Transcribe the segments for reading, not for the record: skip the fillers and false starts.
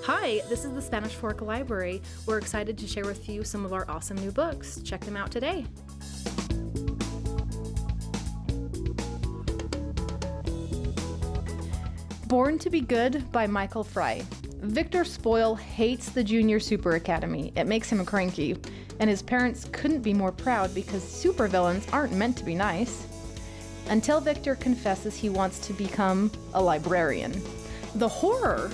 Hi, this is the Spanish Fork Library. We're excited to share with you some of our awesome new books. Check them out today. Born to be Good by Michael Fry. Victor Spoil hates the Junior Super Academy. It makes him cranky, and his parents couldn't be more proud because supervillains aren't meant to be nice. Until Victor confesses he wants to become a librarian. The horror!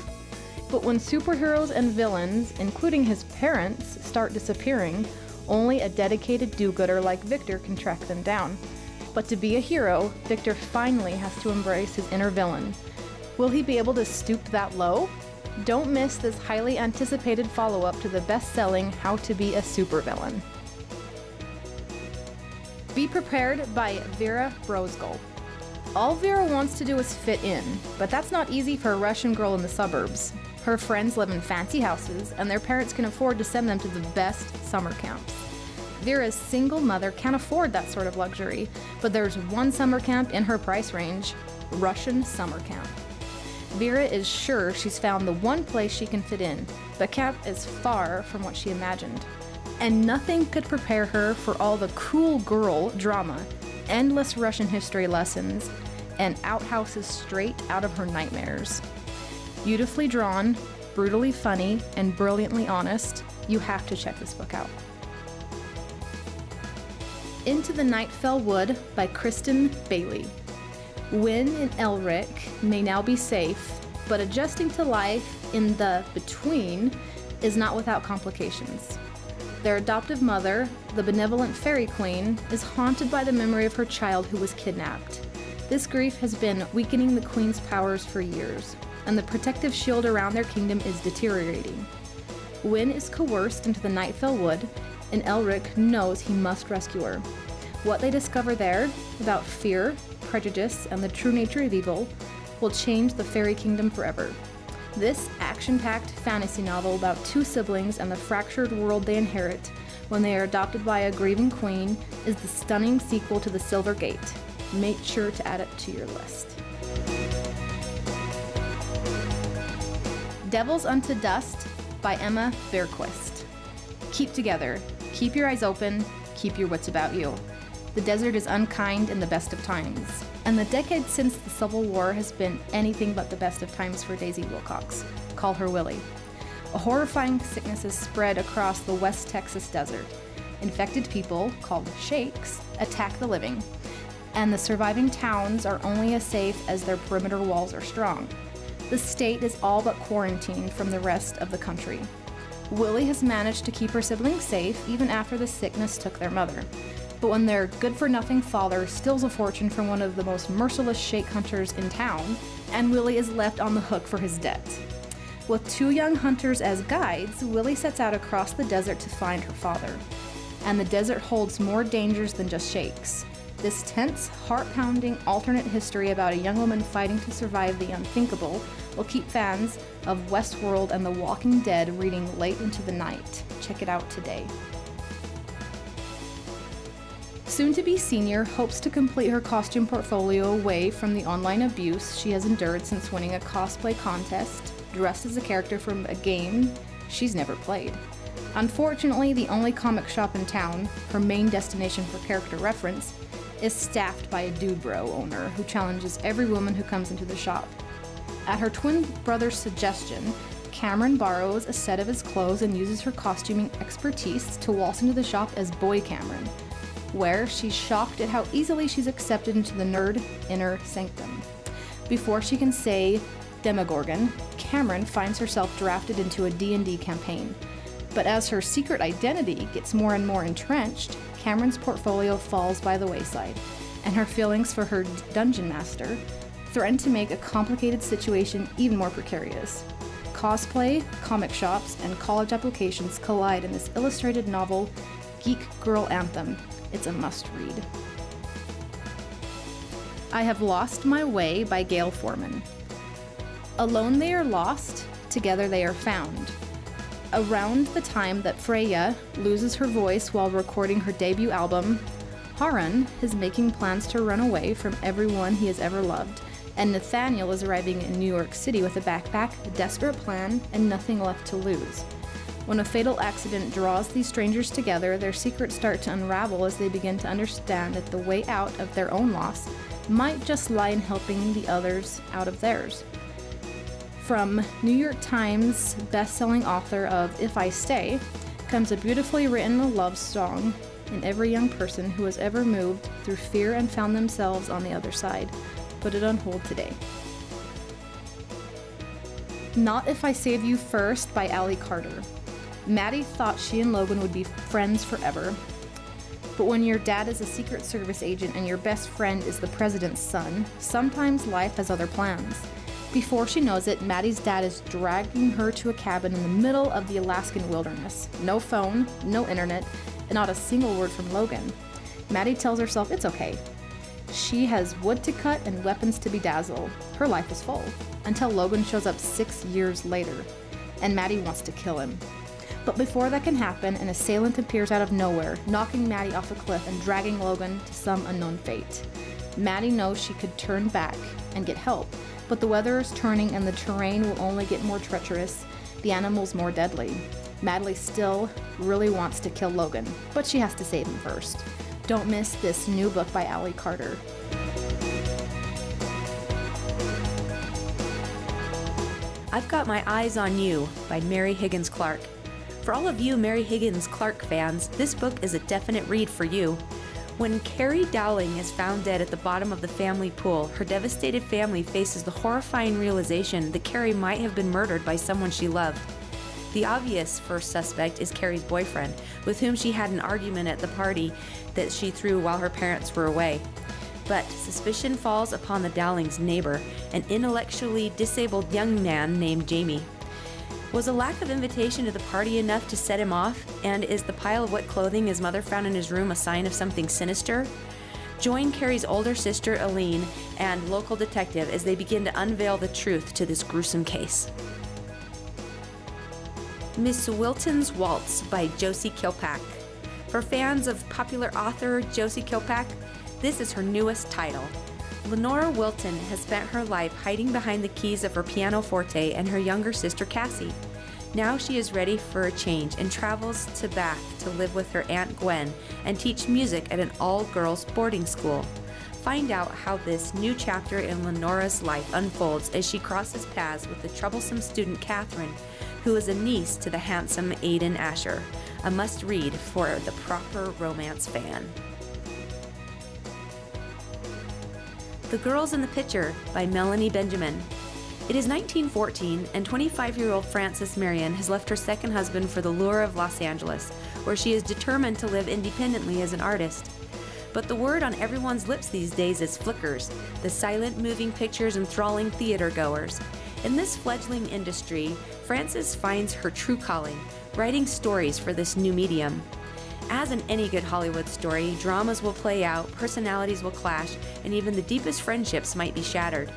But when superheroes and villains, including his parents, start disappearing, only a dedicated do-gooder like Victor can track them down. But to be a hero, Victor finally has to embrace his inner villain. Will he be able to stoop that low? Don't miss this highly anticipated follow-up to the best-selling How to Be a Supervillain. Be Prepared by Vera Brosgol. All Vera wants to do is fit in, but that's not easy for a Russian girl in the suburbs. Her friends live in fancy houses, and their parents can afford to send them to the best summer camps. Vera's single mother can't afford that sort of luxury, but there's one summer camp in her price range: Russian summer camp. Vera is sure she's found the one place she can fit in, but camp is far from what she imagined. And nothing could prepare her for all the cool girl drama, endless Russian history lessons, and outhouses straight out of her nightmares. Beautifully drawn, brutally funny, and brilliantly honest, you have to check this book out. Into the Nightfell Wood by Kristen Bailey. Wynn and Elric may now be safe, but adjusting to life in the between is not without complications. Their adoptive mother, the benevolent Fairy Queen, is haunted by the memory of her child who was kidnapped. This grief has been weakening the Queen's powers for years, and the protective shield around their kingdom is deteriorating. Wynn is coerced into the Nightfell Wood, and Elric knows he must rescue her. What they discover there, about fear, prejudice, and the true nature of evil, will change the fairy kingdom forever. This action-packed fantasy novel about two siblings and the fractured world they inherit when they are adopted by a grieving queen is the stunning sequel to The Silver Gate. Make sure to add it to your list. Devils Unto Dust by Emma Bergquist. Keep together. Keep your eyes open. Keep your wits about you. The desert is unkind in the best of times, and the decade since the Civil War has been anything but the best of times for Daisy Wilcox. Call her Willie. A horrifying sickness has spread across the West Texas desert. Infected people, called shakes, attack the living, and the surviving towns are only as safe as their perimeter walls are strong. The state is all but quarantined from the rest of the country. Willie has managed to keep her siblings safe even after the sickness took their mother. But when their good-for-nothing father steals a fortune from one of the most merciless shake hunters in town, and Willie is left on the hook for his debt. With two young hunters as guides, Willie sets out across the desert to find her father. And the desert holds more dangers than just shakes. This tense, heart-pounding alternate history about a young woman fighting to survive the unthinkable will keep fans of Westworld and The Walking Dead reading late into the night. Check it out today. Soon-to-be senior hopes to complete her costume portfolio away from the online abuse she has endured since winning a cosplay contest, dressed as a character from a game she's never played. Unfortunately, the only comic shop in town, her main destination for character reference, is staffed by a dude bro owner who challenges every woman who comes into the shop. At her twin brother's suggestion, Cameron borrows a set of his clothes and uses her costuming expertise to waltz into the shop as Boy Cameron, where she's shocked at how easily she's accepted into the nerd inner sanctum. Before she can say Demogorgon, Cameron finds herself drafted into a D&D campaign. But as her secret identity gets more and more entrenched, Cameron's portfolio falls by the wayside, and her feelings for her dungeon master threaten to make a complicated situation even more precarious. Cosplay, comic shops, and college applications collide in this illustrated novel, Geek Girl Anthem. It's a must-read. I Have Lost My Way by Gail Forman. Alone they are lost, together they are found. Around the time that Freya loses her voice while recording her debut album, Harun is making plans to run away from everyone he has ever loved and Nathaniel is arriving in New York City with a backpack, a desperate plan, and nothing left to lose. When a fatal accident draws these strangers together, their secrets start to unravel as they begin to understand that the way out of their own loss might just lie in helping the others out of theirs. From New York Times best-selling author of If I Stay comes a beautifully written love song in every young person who has ever moved through fear and found themselves on the other side. Put it on hold today. Not If I Save You First by Ally Carter. Maddie thought she and Logan would be friends forever. But when your dad is a Secret Service agent and your best friend is the president's son, sometimes life has other plans. Before she knows it, Maddie's dad is dragging her to a cabin in the middle of the Alaskan wilderness. No phone, no internet, and not a single word from Logan. Maddie tells herself it's okay. She has wood to cut and weapons to bedazzle. Her life is full. Until Logan shows up 6 years later, and Maddie wants to kill him. But before that can happen, an assailant appears out of nowhere, knocking Maddie off a cliff and dragging Logan to some unknown fate. Maddie knows she could turn back and get help, but the weather is turning and the terrain will only get more treacherous, the animals more deadly. Maddie still really wants to kill Logan, but she has to save him first. Don't miss this new book by Ally Carter. I've Got My Eyes on You by Mary Higgins Clark. For all of you Mary Higgins Clark fans, this book is a definite read for you. When Carrie Dowling is found dead at the bottom of the family pool, her devastated family faces the horrifying realization that Carrie might have been murdered by someone she loved. The obvious first suspect is Carrie's boyfriend, with whom she had an argument at the party that she threw while her parents were away. But suspicion falls upon the Dowlings' neighbor, an intellectually disabled young man named Jamie. Was a lack of invitation to the party enough to set him off? And is the pile of wet clothing his mother found in his room a sign of something sinister? Join Carrie's older sister, Aline, and local detective as they begin to unveil the truth to this gruesome case. Miss Wilton's Waltz by Josie Kilpack. For fans of popular author Josie Kilpack, this is her newest title. Lenora Wilton has spent her life hiding behind the keys of her pianoforte and her younger sister Cassie. Now she is ready for a change and travels to Bath to live with her Aunt Gwen and teach music at an all-girls boarding school. Find out how this new chapter in Lenora's life unfolds as she crosses paths with the troublesome student Catherine, who is a niece to the handsome Aidan Asher. A must-read for the proper romance fan. The Girls in the Picture by Melanie Benjamin. It is 1914, and 25-year-old Frances Marion has left her second husband for the lure of Los Angeles, where she is determined to live independently as an artist. But the word on everyone's lips these days is flickers, the silent moving pictures enthralling theater goers. In this fledgling industry, Frances finds her true calling, writing stories for this new medium. As in any good Hollywood story, dramas will play out, personalities will clash, and even the deepest friendships might be shattered.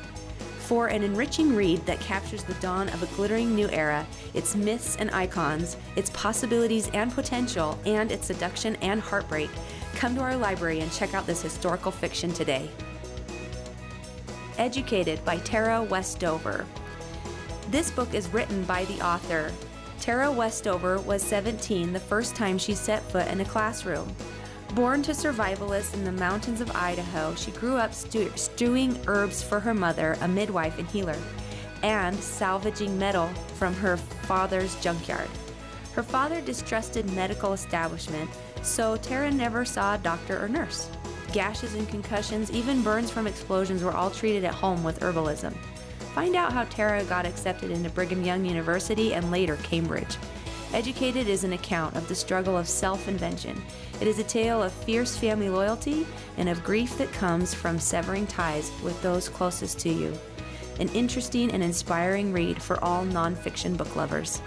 For an enriching read that captures the dawn of a glittering new era, its myths and icons, its possibilities and potential, and its seduction and heartbreak, come to our library and check out this historical fiction today. Educated by Tara Westover. This book is written by the author. Tara Westover was 17 the first time she set foot in a classroom. Born to survivalists in the mountains of Idaho, she grew up stewing herbs for her mother, a midwife and healer, and salvaging metal from her father's junkyard. Her father distrusted medical establishment, so Tara never saw a doctor or nurse. Gashes and concussions, even burns from explosions were all treated at home with herbalism. Find out how Tara got accepted into Brigham Young University and later Cambridge. Educated is an account of the struggle of self-invention. It is a tale of fierce family loyalty and of grief that comes from severing ties with those closest to you. An interesting and inspiring read for all nonfiction book lovers.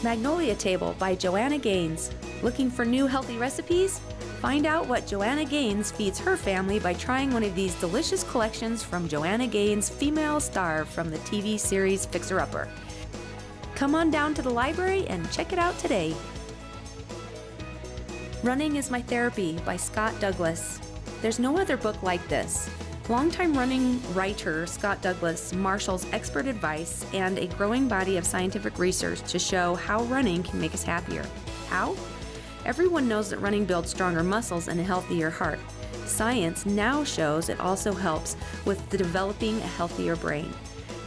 Magnolia Table by Joanna Gaines. Looking for new healthy recipes? Find out what Joanna Gaines feeds her family by trying one of these delicious collections from Joanna Gaines, female star from the TV series Fixer Upper. Come on down to the library and check it out today. Running is My Therapy by Scott Douglas. There's no other book like this. Longtime running writer Scott Douglas marshals expert advice and a growing body of scientific research to show how running can make us happier. How? Everyone knows that running builds stronger muscles and a healthier heart. Science now shows it also helps with developing a healthier brain.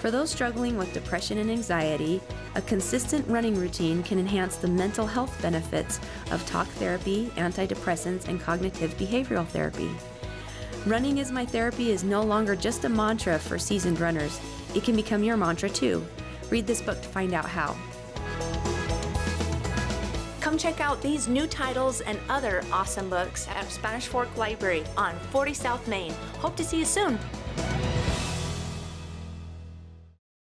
For those struggling with depression and anxiety, a consistent running routine can enhance the mental health benefits of talk therapy, antidepressants, and cognitive behavioral therapy. Running is my therapy is no longer just a mantra for seasoned runners. It can become your mantra too. Read this book to find out how. Come check out these new titles and other awesome books at Spanish Fork Library on 40 South Main. Hope to see you soon.